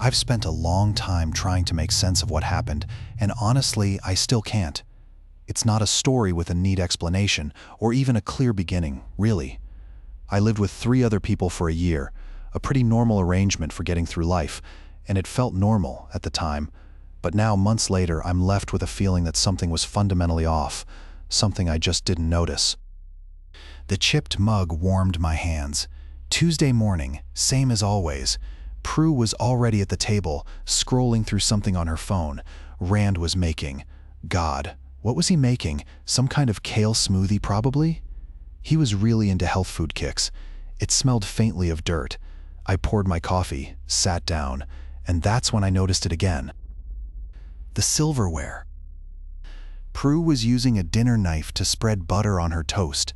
I've spent a long time trying to make sense of what happened, and honestly, I still can't. It's not a story with a neat explanation, or even a clear beginning, really. I lived with 3 other people for a year, a pretty normal arrangement for getting through life, and it felt normal at the time. But now, months later, I'm left with a feeling that something was fundamentally off, something I just didn't notice. The chipped mug warmed my hands. Tuesday morning, same as always. Prue was already at the table, scrolling through something on her phone. Rand was making. God, what was he making? Some kind of kale smoothie, probably? He was really into health food kicks. It smelled faintly of dirt. I poured my coffee, sat down, and that's when I noticed it again. The silverware. Prue was using a dinner knife to spread butter on her toast.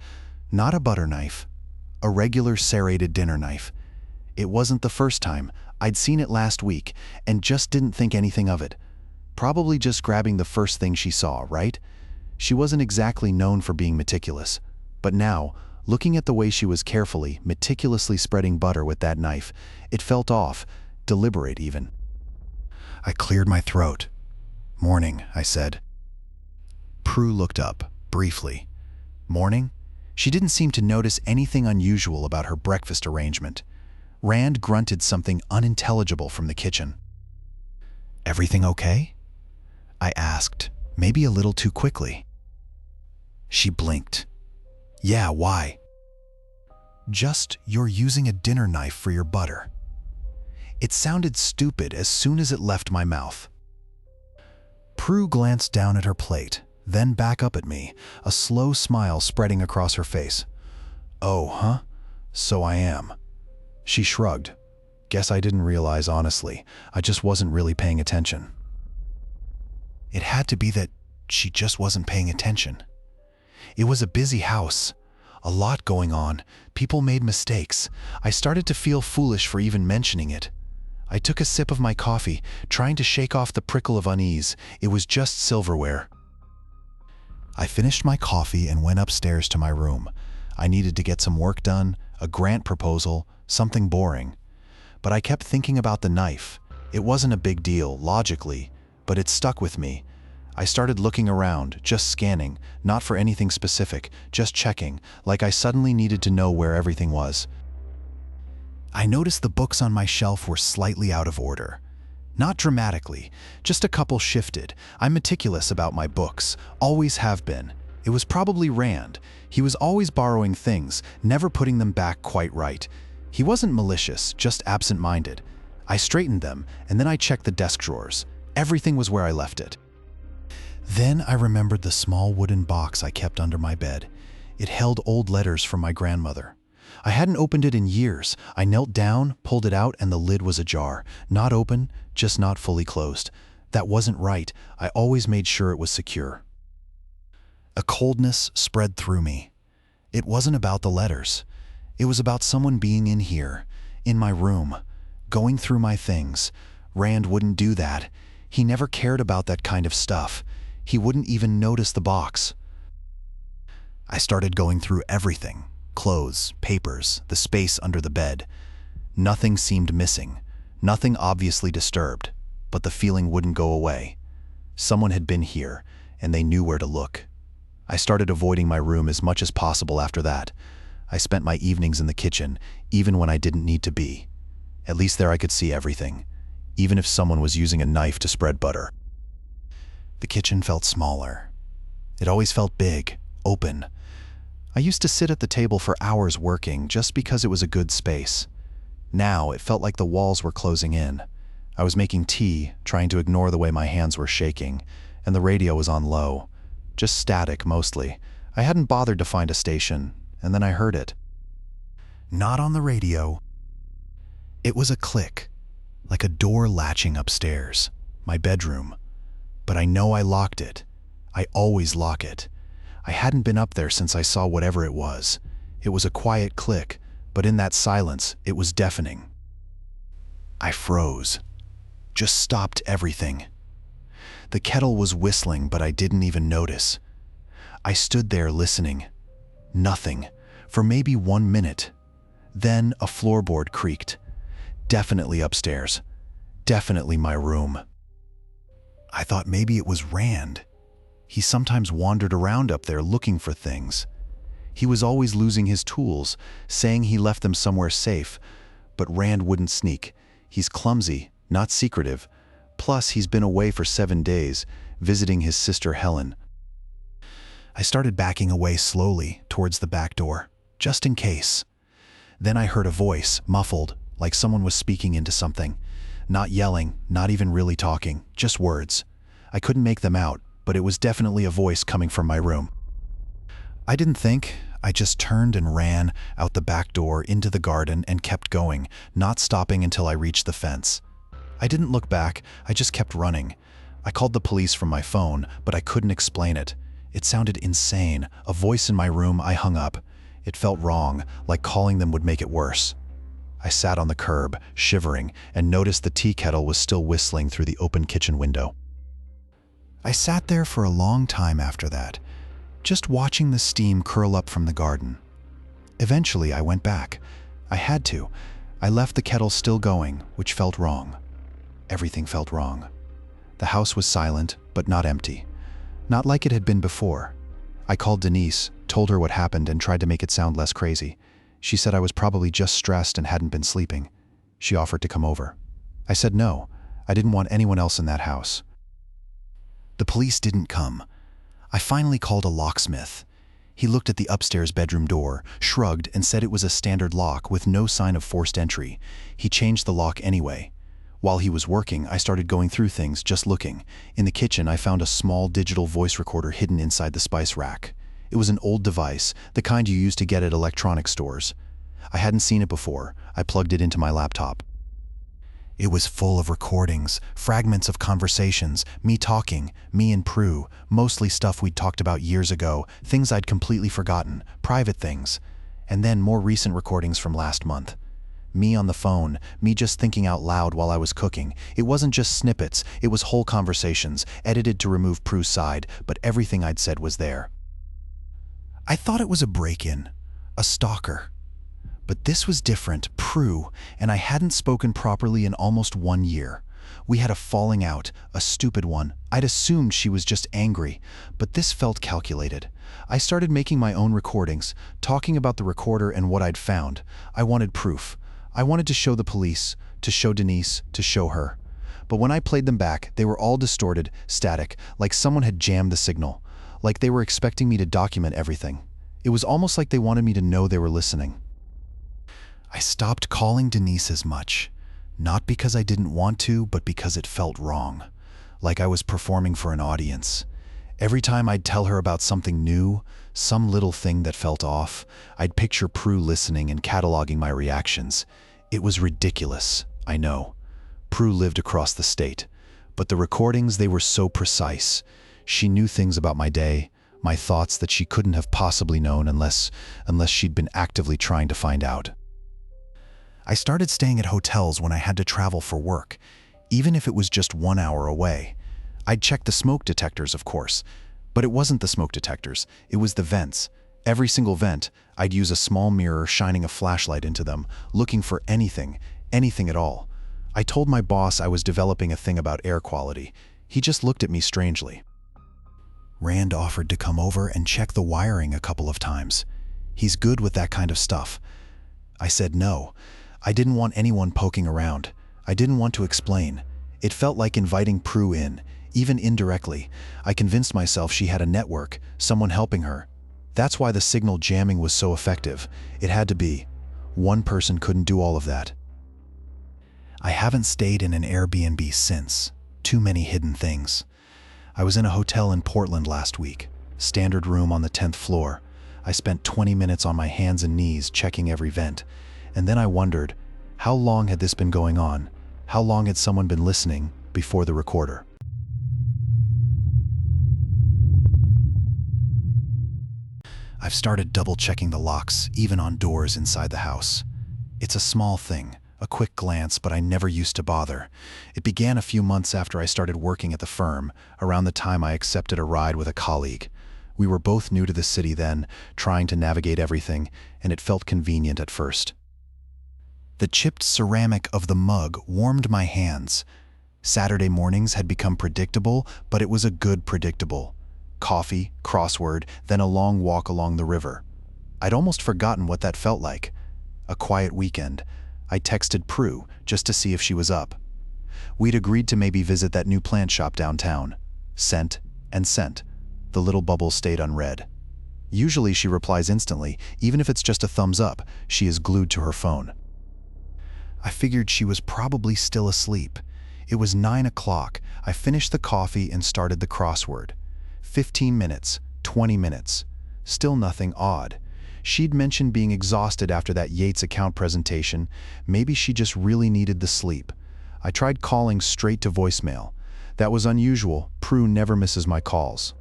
Not a butter knife, a regular serrated dinner knife. It wasn't the first time. I'd seen it last week and just didn't think anything of it. Probably just grabbing the first thing she saw, right? She wasn't exactly known for being meticulous. But now, looking at the way she was carefully, meticulously spreading butter with that knife, it felt off, deliberate even. I cleared my throat. "Morning," I said. Prue looked up, briefly. Morning? She didn't seem to notice anything unusual about her breakfast arrangement. Rand grunted something unintelligible from the kitchen. "Everything okay?" I asked, maybe a little too quickly. She blinked. "Yeah, why?" "Just, you're using a dinner knife for your butter." It sounded stupid as soon as it left my mouth. Prue glanced down at her plate, then back up at me, a slow smile spreading across her face. "Oh, huh? So I am." She shrugged. "Guess I didn't realize, honestly. I just wasn't really paying attention." It had to be that she just wasn't paying attention. It was a busy house. A lot going on. People made mistakes. I started to feel foolish for even mentioning it. I took a sip of my coffee, trying to shake off the prickle of unease. It was just silverware. I finished my coffee and went upstairs to my room. I needed to get some work done, a grant proposal, something boring. But I kept thinking about the knife. It wasn't a big deal, logically, but it stuck with me. I started looking around, just scanning, not for anything specific, just checking, like I suddenly needed to know where everything was. I noticed the books on my shelf were slightly out of order. Not dramatically, just a couple shifted. I'm meticulous about my books, always have been. It was probably Rand. He was always borrowing things, never putting them back quite right. He wasn't malicious, just absent-minded. I straightened them, and then I checked the desk drawers. Everything was where I left it. Then I remembered the small wooden box I kept under my bed. It held old letters from my grandmother. I hadn't opened it in years. I knelt down, pulled it out, and the lid was ajar. Not open, just not fully closed. That wasn't right. I always made sure it was secure. A coldness spread through me. It wasn't about the letters. It was about someone being in here, in my room, going through my things. Rand wouldn't do that. He never cared about that kind of stuff. He wouldn't even notice the box. I started going through everything. Clothes, papers, the space under the bed. Nothing seemed missing. Nothing obviously disturbed. But the feeling wouldn't go away. Someone had been here, and they knew where to look. I started avoiding my room as much as possible after that. I spent my evenings in the kitchen, even when I didn't need to be. At least there I could see everything, even if someone was using a knife to spread butter. The kitchen felt smaller. It always felt big, open. I used to sit at the table for hours working just because it was a good space. Now it felt like the walls were closing in. I was making tea, trying to ignore the way my hands were shaking, and the radio was on low. Just static, mostly. I hadn't bothered to find a station, and then I heard it. Not on the radio. It was a click, like a door latching upstairs, my bedroom. But I know I locked it. I always lock it. I hadn't been up there since I saw whatever it was. It was a quiet click, but in that silence, it was deafening. I froze. Just stopped everything. The kettle was whistling, but I didn't even notice. I stood there listening. Nothing. For maybe 1 minute. Then a floorboard creaked. Definitely upstairs. Definitely my room. I thought maybe it was Rand. He sometimes wandered around up there looking for things. He was always losing his tools, saying he left them somewhere safe. But Rand wouldn't sneak. He's clumsy, not secretive. Plus, he's been away for 7 days, visiting his sister Helen. I started backing away slowly towards the back door, just in case. Then I heard a voice, muffled, like someone was speaking into something. Not yelling, not even really talking, just words. I couldn't make them out, but it was definitely a voice coming from my room. I didn't think. I just turned and ran out the back door into the garden and kept going, not stopping until I reached the fence. I didn't look back, I just kept running. I called the police from my phone, but I couldn't explain it. It sounded insane. A voice in my room. I hung up. It felt wrong, like calling them would make it worse. I sat on the curb, shivering, and noticed the tea kettle was still whistling through the open kitchen window. I sat there for a long time after that, just watching the steam curl up from the garden. Eventually, I went back. I had to. I left the kettle still going, which felt wrong. Everything felt wrong. The house was silent, but not empty. Not like it had been before. I called Denise, told her what happened, and tried to make it sound less crazy. She said I was probably just stressed and hadn't been sleeping. She offered to come over. I said no. I didn't want anyone else in that house. The police didn't come. I finally called a locksmith. He looked at the upstairs bedroom door, shrugged, and said it was a standard lock with no sign of forced entry. He changed the lock anyway. While he was working, I started going through things, just looking. In the kitchen, I found a small digital voice recorder hidden inside the spice rack. It was an old device, the kind you used to get at electronics stores. I hadn't seen it before. I plugged it into my laptop. It was full of recordings, fragments of conversations, me talking, me and Prue, mostly stuff we'd talked about years ago, things I'd completely forgotten, private things. And then more recent recordings from last month. Me on the phone, me just thinking out loud while I was cooking. It wasn't just snippets, it was whole conversations, edited to remove Prue's side, but everything I'd said was there. I thought it was a break-in, a stalker. But this was different, Prue, and I hadn't spoken properly in almost 1 year. We had a falling out, a stupid one. I'd assumed she was just angry, but this felt calculated. I started making my own recordings, talking about the recorder and what I'd found. I wanted proof. I wanted to show the police, to show Denise, to show her. But when I played them back, they were all distorted, static, like someone had jammed the signal, like they were expecting me to document everything. It was almost like they wanted me to know they were listening. I stopped calling Denise as much, not because I didn't want to, but because it felt wrong, like I was performing for an audience. Every time I'd tell her about something new, some little thing that felt off, I'd picture Prue listening and cataloging my reactions. It was ridiculous, I know. Prue lived across the state, but the recordings, they were so precise. She knew things about my day, my thoughts that she couldn't have possibly known unless she'd been actively trying to find out. I started staying at hotels when I had to travel for work, even if it was just 1 hour away. I'd check the smoke detectors, of course, but it wasn't the smoke detectors, it was the vents. Every single vent, I'd use a small mirror shining a flashlight into them, looking for anything at all. I told my boss I was developing a thing about air quality. He just looked at me strangely. Rand offered to come over and check the wiring a couple of times. He's good with that kind of stuff. I said no. I didn't want anyone poking around. I didn't want to explain. It felt like inviting Prue in, even indirectly. I convinced myself she had a network, someone helping her. That's why the signal jamming was so effective. It had to be. One person couldn't do all of that. I haven't stayed in an Airbnb since. Too many hidden things. I was in a hotel in Portland last week. Standard room on the 10th floor. I spent 20 minutes on my hands and knees checking every vent. And then I wondered, how long had this been going on? How long had someone been listening before the recorder? I've started double-checking the locks, even on doors inside the house. It's a small thing, a quick glance, but I never used to bother. It began a few months after I started working at the firm, around the time I accepted a ride with a colleague. We were both new to the city then, trying to navigate everything, and it felt convenient at first. The chipped ceramic of the mug warmed my hands. Saturday mornings had become predictable, but it was a good predictable. Coffee, crossword, then a long walk along the river. I'd almost forgotten what that felt like. A quiet weekend. I texted Prue just to see if she was up. We'd agreed to maybe visit that new plant shop downtown. Sent and sent. The little bubble stayed unread. Usually she replies instantly, even if it's just a thumbs up. She is glued to her phone. I figured she was probably still asleep. It was 9 o'clock. I finished the coffee and started the crossword. 15 minutes, 20 minutes. Still nothing odd. She'd mentioned being exhausted after that Yates account presentation. Maybe she just really needed the sleep. I tried calling straight to voicemail. That was unusual. Prue never misses my calls.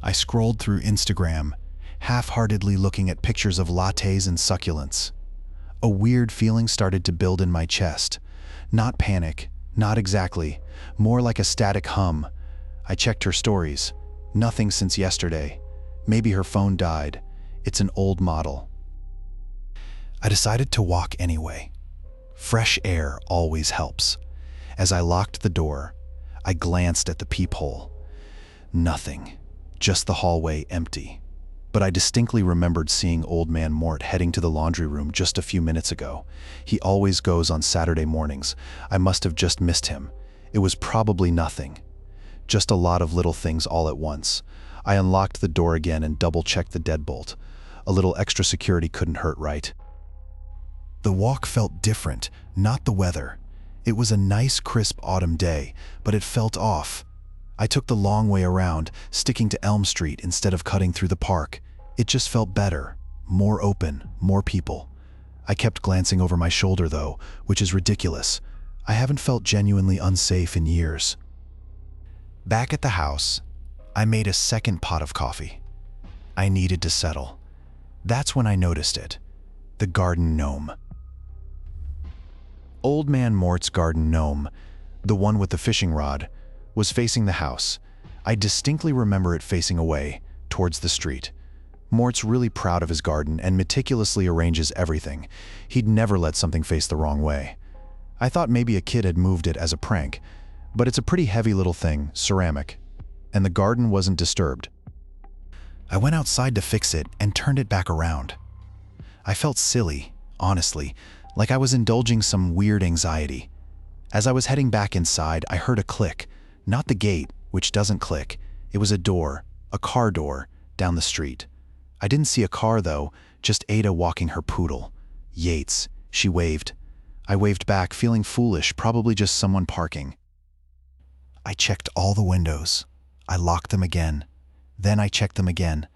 I scrolled through Instagram, half-heartedly looking at pictures of lattes and succulents. A weird feeling started to build in my chest. Not panic, not exactly, more like a static hum. I checked her stories. Nothing since yesterday. Maybe her phone died. It's an old model. I decided to walk anyway. Fresh air always helps. As I locked the door, I glanced at the peephole. Nothing. Just the hallway empty. But I distinctly remembered seeing old man Mort heading to the laundry room just a few minutes ago. He always goes on Saturday mornings. I must have just missed him. It was probably nothing. Just a lot of little things all at once. I unlocked the door again and double-checked the deadbolt. A little extra security couldn't hurt, right? The walk felt different, not the weather. It was a nice, crisp autumn day, but it felt off. I took the long way around, sticking to Elm Street instead of cutting through the park. It just felt better, more open, more people. I kept glancing over my shoulder, though, which is ridiculous. I haven't felt genuinely unsafe in years. Back at the house, I made a second pot of coffee. I needed to settle. That's when I noticed it. The garden gnome. Old man Mort's garden gnome, the one with the fishing rod, was facing the house. I distinctly remember it facing away, towards the street. Mort's really proud of his garden and meticulously arranges everything. He'd never let something face the wrong way. I thought maybe a kid had moved it as a prank, but it's a pretty heavy little thing, ceramic, and the garden wasn't disturbed. I went outside to fix it and turned it back around. I felt silly, honestly, like I was indulging some weird anxiety. As I was heading back inside, I heard a click. Not the gate, which doesn't click. It was a door, a car door, down the street. I didn't see a car, though, just Ada walking her poodle. Yates. She waved. I waved back, feeling foolish, probably just someone parking. I checked all the windows. I locked them again. Then I checked them again.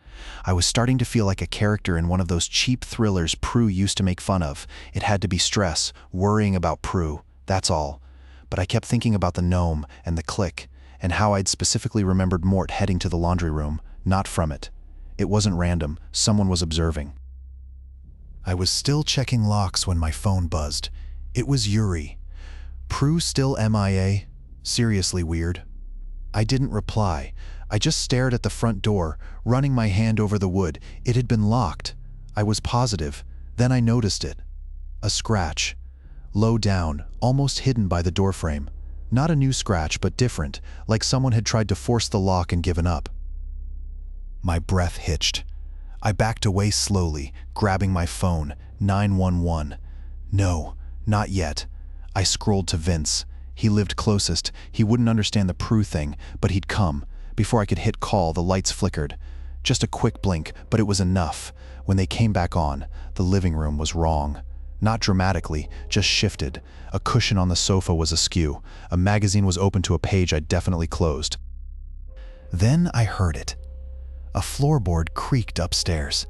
I was starting to feel like a character in one of those cheap thrillers Prue used to make fun of. It had to be stress, worrying about Prue, that's all. But I kept thinking about the gnome and the click, and how I'd specifically remembered Mort heading to the laundry room, not from it. It wasn't random, someone was observing. I was still checking locks when my phone buzzed. It was Yuri. Prue still MIA? Seriously weird. I didn't reply. I just stared at the front door, running my hand over the wood. It had been locked. I was positive. Then I noticed it. A scratch. Low down, almost hidden by the doorframe. Not a new scratch, but different, like someone had tried to force the lock and given up. My breath hitched. I backed away slowly, grabbing my phone. 911. No, not yet. I scrolled to Vince. He lived closest. He wouldn't understand the Prue thing, but he'd come. Before I could hit call, the lights flickered. Just a quick blink, but it was enough. When they came back on, the living room was wrong. Not dramatically, just shifted. A cushion on the sofa was askew. A magazine was open to a page I'd definitely closed. Then I heard it. A floorboard creaked upstairs.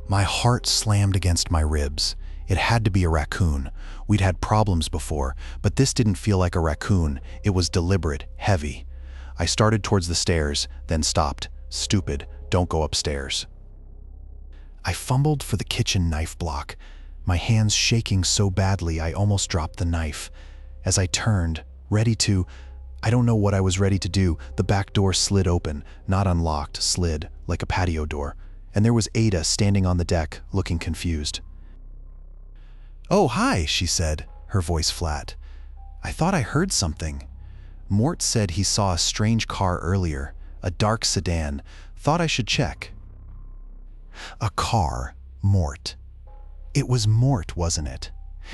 My heart slammed against my ribs. It had to be a raccoon. We'd had problems before, but this didn't feel like a raccoon. It was deliberate, heavy. I started towards the stairs, then stopped. Stupid, don't go upstairs. I fumbled for the kitchen knife block, my hands shaking so badly I almost dropped the knife. As I turned, I don't know what I was ready to do, the back door slid open, not unlocked, slid, like a patio door, and there was Ada standing on the deck, looking confused. "Oh, hi," she said, her voice flat. "I thought I heard something." Mort said he saw a strange car earlier, a dark sedan. Thought I should check. A car, Mort. It was Mort, wasn't it?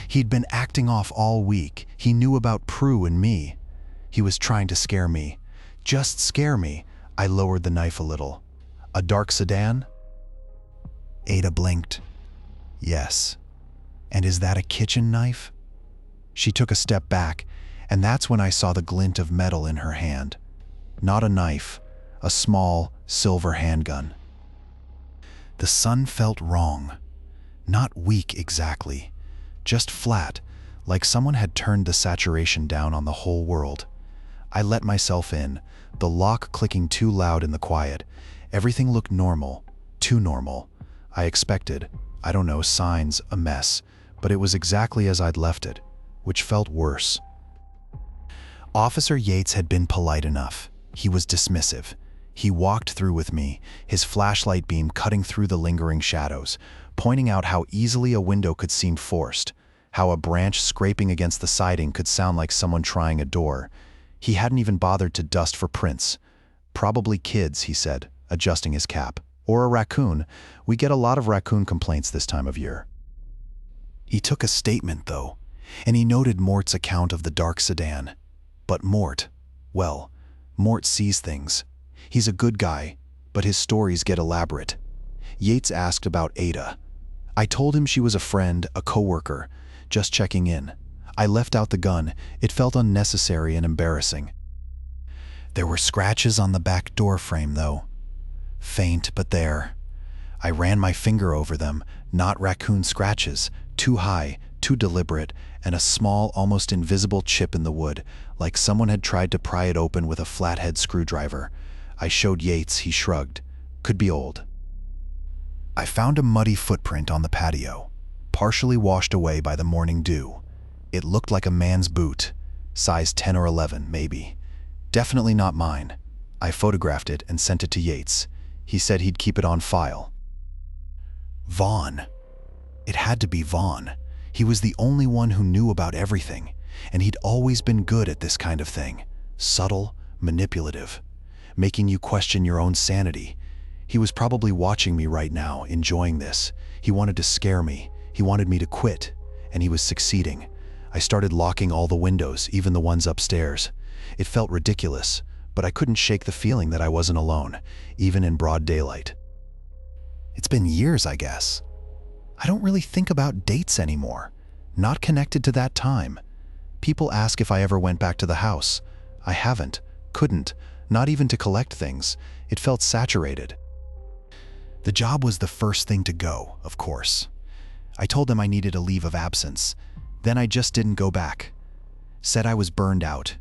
He'd been acting off all week. He knew about Prue and me. He was trying to scare me. Just scare me. I lowered the knife a little. A dark sedan? Ada blinked. Yes. And is that a kitchen knife? She took a step back, and that's when I saw the glint of metal in her hand. Not a knife, a small, silver handgun. The sun felt wrong. Not weak exactly, just flat, like someone had turned the saturation down on the whole world. I let myself in, the lock clicking too loud in the quiet. Everything looked normal, too normal. I expected, I don't know, signs, a mess, but it was exactly as I'd left it, which felt worse. Officer Yates had been polite enough. He was dismissive. He walked through with me, his flashlight beam cutting through the lingering shadows, pointing out how easily a window could seem forced, how a branch scraping against the siding could sound like someone trying a door. He hadn't even bothered to dust for prints. Probably kids, he said, adjusting his cap. Or a raccoon. We get a lot of raccoon complaints this time of year. He took a statement, though, and he noted Mort's account of the dark sedan. But Mort, well, Mort sees things. He's a good guy, but his stories get elaborate. Yates asked about Ada. I told him she was a friend, a coworker, just checking in. I left out the gun. It felt unnecessary and embarrassing. There were scratches on the back door frame, though. Faint, but there. I ran my finger over them, not raccoon scratches, too high, too deliberate, and a small, almost invisible chip in the wood, like someone had tried to pry it open with a flathead screwdriver. I showed Yates, he shrugged. Could be old. I found a muddy footprint on the patio, partially washed away by the morning dew. It looked like a man's boot, size 10 or 11, maybe. Definitely not mine. I photographed it and sent it to Yates. He said he'd keep it on file. Vaughn. It had to be Vaughn. He was the only one who knew about everything, and he'd always been good at this kind of thing. Subtle, manipulative, making you question your own sanity. He was probably watching me right now, enjoying this. He wanted to scare me. He wanted me to quit, and he was succeeding. I started locking all the windows, even the ones upstairs. It felt ridiculous, but I couldn't shake the feeling that I wasn't alone, even in broad daylight. It's been years, I guess. I don't really think about dates anymore. Not connected to that time. People ask if I ever went back to the house. I haven't, couldn't, not even to collect things. It felt saturated. The job was the first thing to go, of course. I told them I needed a leave of absence. Then I just didn't go back. Said I was burned out.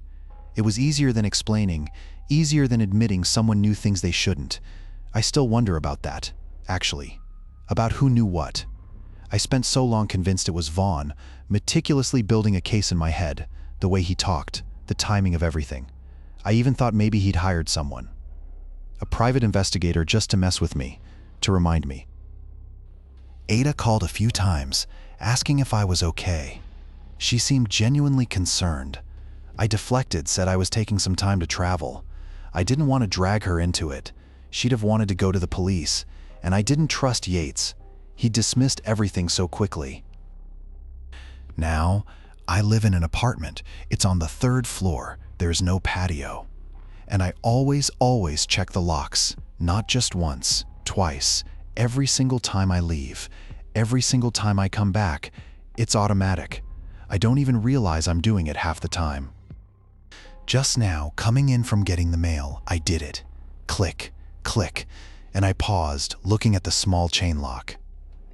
It was easier than explaining, easier than admitting someone knew things they shouldn't. I still wonder about that, actually. About who knew what. I spent so long convinced it was Vaughn, meticulously building a case in my head, the way he talked, the timing of everything. I even thought maybe he'd hired someone. A private investigator just to mess with me, to remind me. Ada called a few times, asking if I was okay. She seemed genuinely concerned. I deflected, said I was taking some time to travel. I didn't want to drag her into it. She'd have wanted to go to the police, and I didn't trust Yates. He dismissed everything so quickly. Now, I live in an apartment. It's on the 3rd floor. There's no patio. And I always check the locks. Not just once, twice. Every single time I leave. Every single time I come back. It's automatic. I don't even realize I'm doing it half the time. Just now, coming in from getting the mail, I did it. Click, click, and I paused, looking at the small chain lock.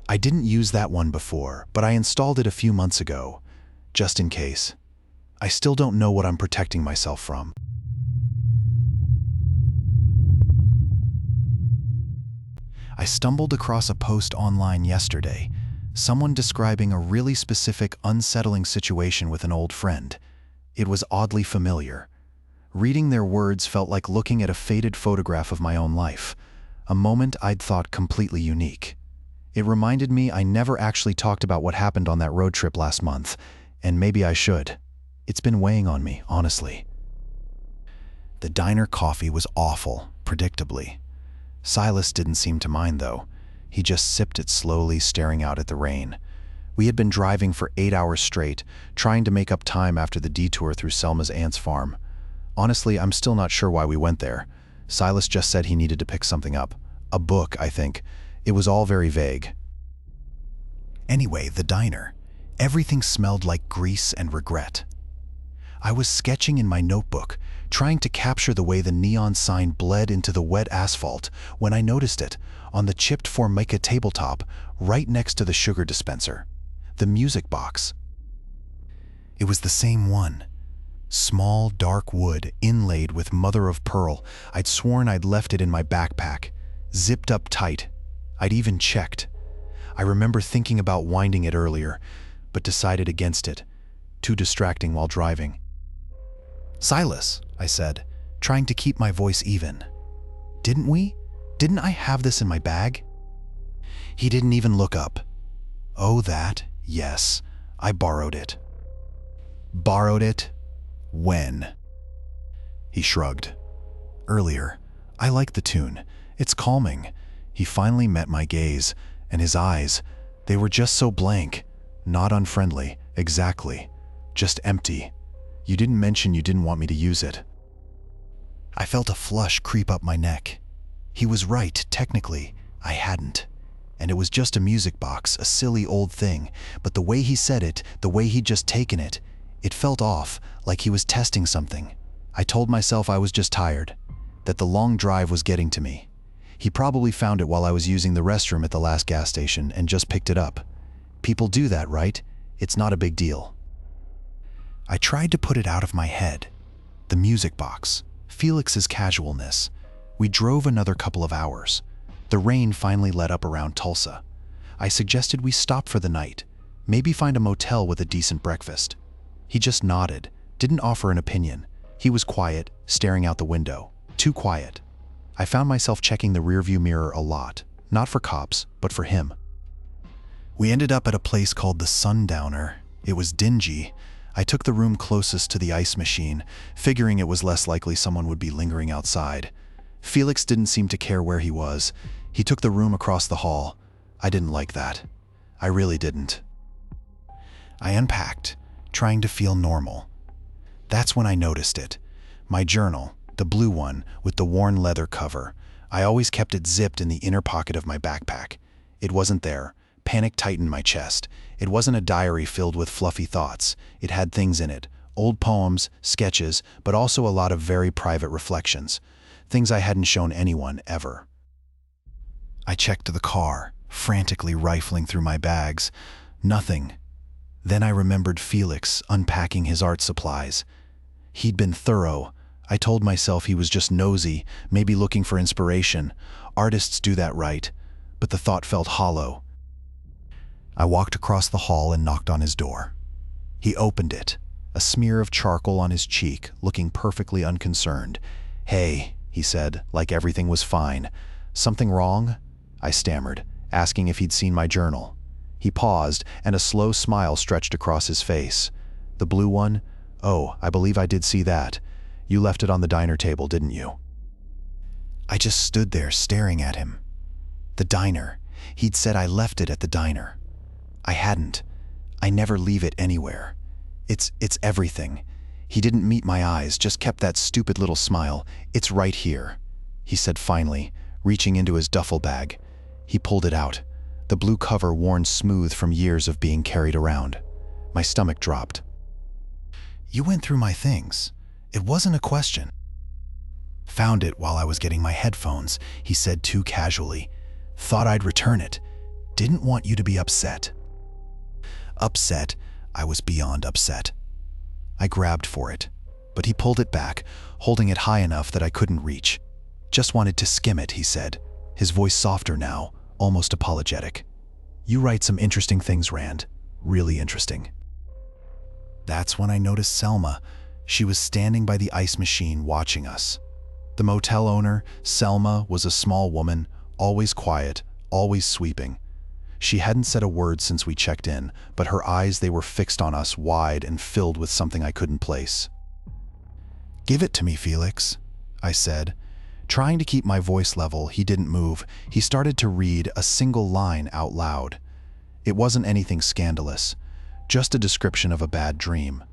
I didn't use that one before, but I installed it a few months ago, just in case. I still don't know what I'm protecting myself from. I stumbled across a post online yesterday, someone describing a really specific, unsettling situation with an old friend. It was oddly familiar. Reading their words felt like looking at a faded photograph of my own life, a moment I'd thought completely unique. It reminded me I never actually talked about what happened on that road trip last month, and maybe I should. It's been weighing on me, honestly. The diner coffee was awful, predictably. Silas didn't seem to mind, though. He just sipped it slowly, staring out at the rain. We had been driving for 8 hours straight, trying to make up time after the detour through Selma's aunt's farm. Honestly, I'm still not sure why we went there. Silas just said he needed to pick something up. A book, I think. It was all very vague. Anyway, the diner. Everything smelled like grease and regret. I was sketching in my notebook, trying to capture the way the neon sign bled into the wet asphalt, when I noticed it, on the chipped Formica tabletop, right next to the sugar dispenser. The music box. It was the same one. Small, dark wood, inlaid with mother of pearl. I'd sworn I'd left it in my backpack, zipped up tight. I'd even checked. I remember thinking about winding it earlier, but decided against it. Too distracting while driving. "Silas," I said, trying to keep my voice even. Didn't I have this in my bag?" He didn't even look up. "Oh, that? Yes, I borrowed it." "Borrowed it? When?" He shrugged. "Earlier. I like the tune. It's calming." He finally met my gaze, and his eyes, they were just so blank. Not unfriendly, exactly. Just empty. "You didn't mention you didn't want me to use it." I felt a flush creep up my neck. He was right, technically. I hadn't. And it was just a music box, a silly old thing. But the way he said it, the way he'd just taken it, it felt off, like he was testing something. I told myself I was just tired, that the long drive was getting to me. He probably found it while I was using the restroom at the last gas station and just picked it up. People do that, right? It's not a big deal. I tried to put it out of my head. The music box, Felix's casualness. We drove another couple of hours. The rain finally let up around Tulsa. I suggested we stop for the night, maybe find a motel with a decent breakfast. He just nodded, didn't offer an opinion. He was quiet, staring out the window. Too quiet. I found myself checking the rearview mirror a lot, not for cops, but for him. We ended up at a place called the Sundowner. It was dingy. I took the room closest to the ice machine, figuring it was less likely someone would be lingering outside. Felix didn't seem to care where he was. He took the room across the hall. I didn't like that. I really didn't. I unpacked, trying to feel normal. That's when I noticed it. My journal, the blue one with the worn leather cover. I always kept it zipped in the inner pocket of my backpack. It wasn't there. Panic tightened my chest. It wasn't a diary filled with fluffy thoughts. It had things in it. Old poems, sketches, but also a lot of very private reflections. Things I hadn't shown anyone, ever. I checked the car, frantically rifling through my bags. Nothing. Then I remembered Felix unpacking his art supplies. He'd been thorough. I told myself he was just nosy, maybe looking for inspiration. Artists do that, right? But the thought felt hollow. I walked across the hall and knocked on his door. He opened it, a smear of charcoal on his cheek, looking perfectly unconcerned. "Hey," he said, like everything was fine. "Something wrong?" I stammered, asking if he'd seen my journal. He paused, and a slow smile stretched across his face. "The blue one? Oh, I believe I did see that. You left it on the diner table, didn't you?" I just stood there staring at him. The diner. He'd said I left it at the diner. I hadn't. I never leave it anywhere. It's everything. He didn't meet my eyes, just kept that stupid little smile. "It's right here," he said finally, reaching into his duffel bag. He pulled it out, the blue cover worn smooth from years of being carried around. My stomach dropped. "You went through my things. It wasn't a question." "Found it while I was getting my headphones," he said too casually. "Thought I'd return it. Didn't want you to be upset." Upset? I was beyond upset. I grabbed for it, but he pulled it back, holding it high enough that I couldn't reach. "Just wanted to skim it," he said, his voice softer now, almost apologetic. "You write some interesting things, Rand. Really interesting." That's when I noticed Selma. She was standing by the ice machine watching us. The motel owner, Selma, was a small woman, always quiet, always sweeping. She hadn't said a word since we checked in, but her eyes, they were fixed on us, wide and filled with something I couldn't place. "Give it to me, Felix," I said. Trying to keep my voice level, he didn't move. He started to read a single line out loud. It wasn't anything scandalous, just a description of a bad dream.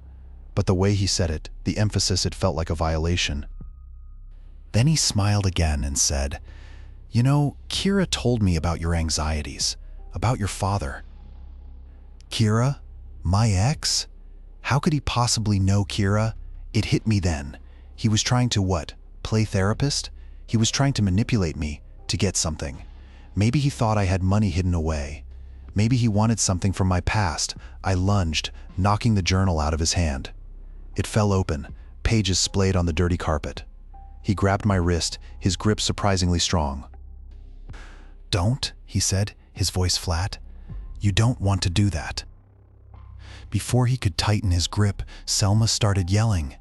But the way he said it, the emphasis, it felt like a violation. Then he smiled again and said, "You know, Kira told me about your anxieties, about your father." Kira? My ex? How could he possibly know Kira? It hit me then. He was trying to what? Play therapist? He was trying to manipulate me to get something. Maybe he thought I had money hidden away. Maybe he wanted something from my past. I lunged, knocking the journal out of his hand. It fell open, pages splayed on the dirty carpet. He grabbed my wrist, his grip surprisingly strong. "Don't," he said, his voice flat. "You don't want to do that." Before he could tighten his grip, Selma started yelling.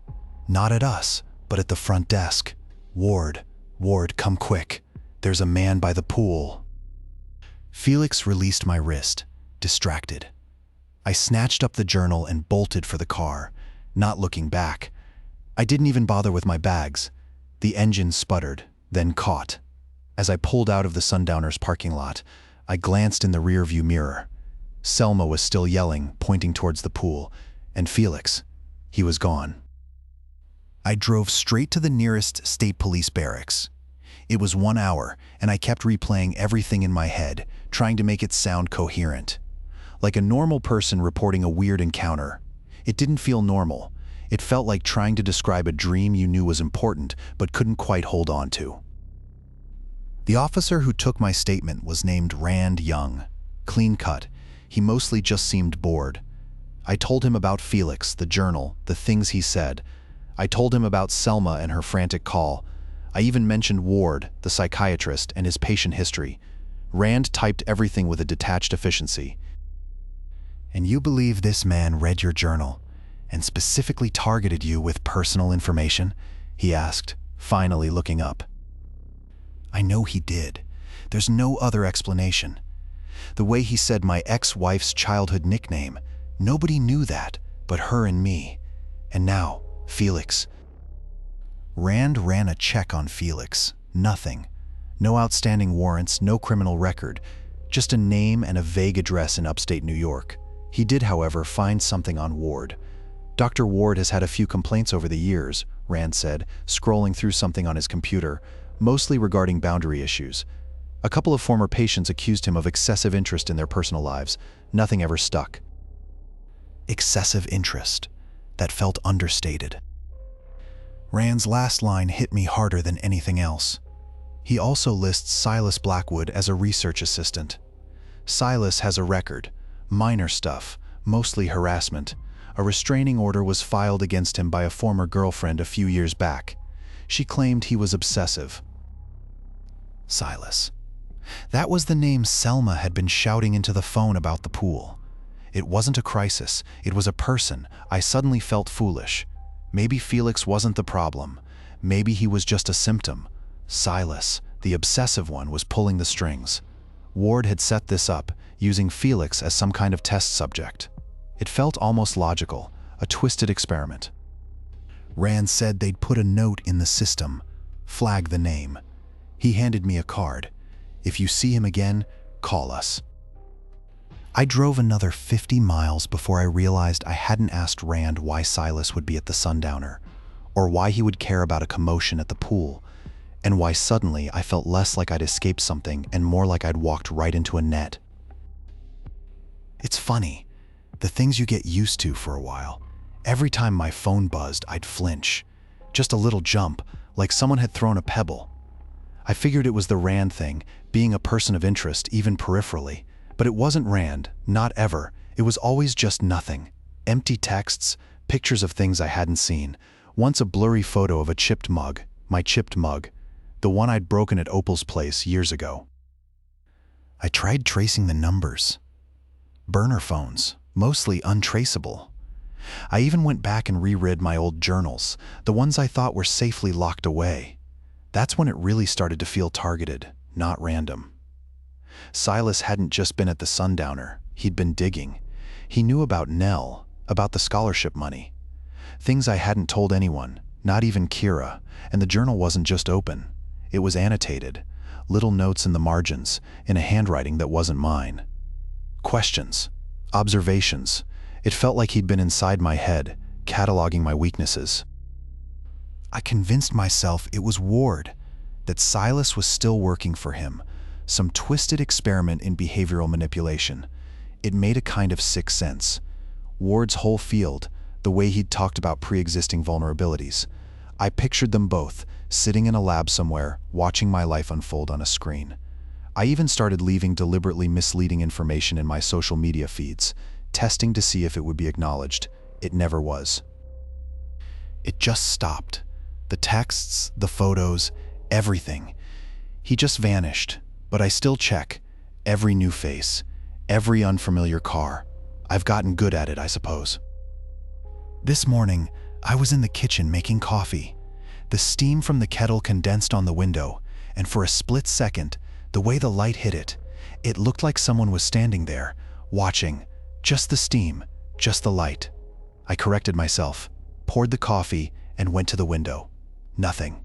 Not at us, but at the front desk. "Ward, Ward, come quick. There's a man by the pool." Felix released my wrist, distracted. I snatched up the journal and bolted for the car, not looking back. I didn't even bother with my bags. The engine sputtered, then caught. As I pulled out of the Sundowners parking lot, I glanced in the rearview mirror. Selma was still yelling, pointing towards the pool, and Felix, he was gone. I drove straight to the nearest state police barracks. It was 1 hour, and I kept replaying everything in my head, trying to make it sound coherent. Like a normal person reporting a weird encounter. It didn't feel normal. It felt like trying to describe a dream you knew was important, but couldn't quite hold on to. The officer who took my statement was named Rand Young. Clean cut. He mostly just seemed bored. I told him about Felix, the journal, the things he said. I told him about Selma and her frantic call. I even mentioned Ward, the psychiatrist, and his patient history. Rand typed everything with a detached efficiency. "And you believe this man read your journal and specifically targeted you with personal information?" he asked, finally looking up. "I know he did. There's no other explanation. The way he said my ex-wife's childhood nickname, nobody knew that but her and me. And now, Felix." Rand ran a check on Felix. Nothing. No outstanding warrants, no criminal record. Just a name and a vague address in upstate New York. He did, however, find something on Ward. "Dr. Ward has had a few complaints over the years," Rand said, scrolling through something on his computer, mostly regarding boundary issues. A couple of former patients accused him of excessive interest in their personal lives. Nothing ever stuck. Excessive interest. That felt understated. Rand's last line hit me harder than anything else. He also lists Silas Blackwood as a research assistant. Silas has a record. Minor stuff, mostly harassment. A restraining order was filed against him by a former girlfriend a few years back. She claimed he was obsessive. Silas. That was the name Selma had been shouting into the phone about the pool. It wasn't a crisis, it was a person. I suddenly felt foolish. Maybe Felix wasn't the problem. Maybe he was just a symptom. Silas, the obsessive one, was pulling the strings. Ward had set this up, using Felix as some kind of test subject. It felt almost logical, a twisted experiment. Rand said they'd put a note in the system, flag the name. He handed me a card. "If you see him again, call us." I drove another 50 miles before I realized I hadn't asked Rand why Silas would be at the Sundowner, or why he would care about a commotion at the pool, and why suddenly I felt less like I'd escaped something and more like I'd walked right into a net. It's funny, the things you get used to for a while. Every time my phone buzzed, I'd flinch. Just a little jump, like someone had thrown a pebble. I figured it was the Rand thing, being a person of interest, even peripherally. But it wasn't Rand, not ever. It was always just nothing. Empty texts, pictures of things I hadn't seen. Once a blurry photo of a chipped mug, my chipped mug, the one I'd broken at Opal's place years ago. I tried tracing the numbers. Burner phones, mostly untraceable. I even went back and reread my old journals, the ones I thought were safely locked away. That's when it really started to feel targeted, not random. Silas hadn't just been at the Sundowner, he'd been digging. He knew about Nell, about the scholarship money. Things I hadn't told anyone, not even Kira, and the journal wasn't just open. It was annotated, little notes in the margins, in a handwriting that wasn't mine. Questions, observations. It felt like he'd been inside my head, cataloging my weaknesses. I convinced myself it was Ward, that Silas was still working for him, some twisted experiment in behavioral manipulation. It made a kind of sick sense. Ward's whole field, the way he'd talked about pre-existing vulnerabilities. I pictured them both, sitting in a lab somewhere, watching my life unfold on a screen. I even started leaving deliberately misleading information in my social media feeds, testing to see if it would be acknowledged. It never was. It just stopped. The texts, the photos, everything. He just vanished, but I still check. Every new face, every unfamiliar car. I've gotten good at it, I suppose. This morning, I was in the kitchen making coffee. The steam from the kettle condensed on the window, and for a split second, the way the light hit it, it looked like someone was standing there, watching. Just the steam, just the light. I corrected myself, poured the coffee, and went to the window. Nothing.